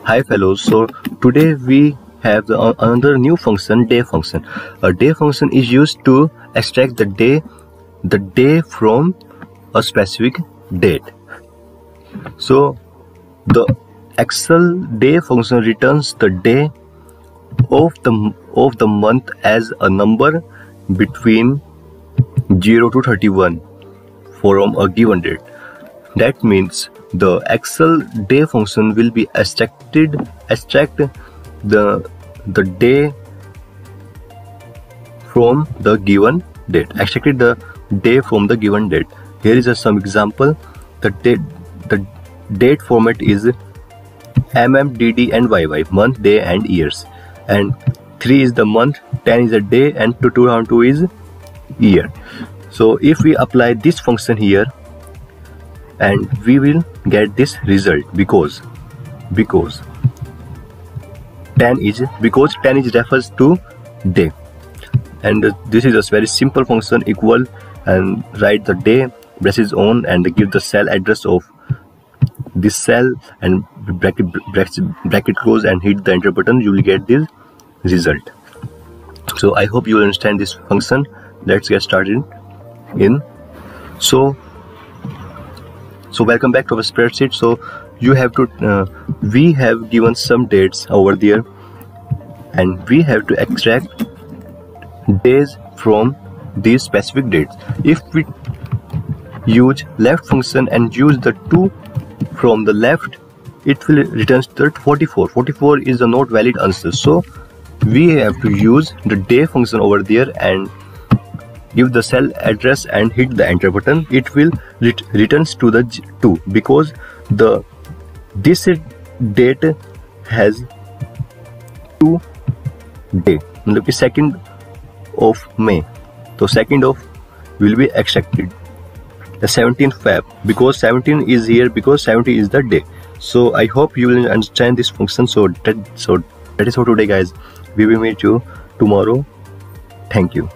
Hi fellows, so today we have another new function, day function. A day function is used to extract the day from a specific date. So the Excel day function returns the day of the month as a number between 0 to 31 from a given date. That means the Excel day function will be extract the day from the given date. Extracted the day from the given date. Here is some example. The date format is DD and YY, month, day and years. And 3 is the month, 10 is a day, and 202 is year. So if we apply this function here, and we will get this result because 10 is refers to day, and this is a very simple function. Equal and write the day braces on and give the cell address of this cell and bracket close and hit the enter button. You will get this result. So I hope you will understand this function. Let's get started So welcome back to our spreadsheet. So you have to we have given some dates over there, and we have to extract days from these specific dates. If we use left function and use the 2 from the left, it will return 44. 44 is a not valid answer. So we have to use the day function over there and give the cell address and hit the enter button. It will returns to the 2 because this date has 2 day, मतलब कि 2nd of May. So 2nd of will be extracted. The 17th Feb because 17 is here because 70 is the day. So I hope you will understand this function. So that is for today, guys. We will meet you tomorrow. Thank you.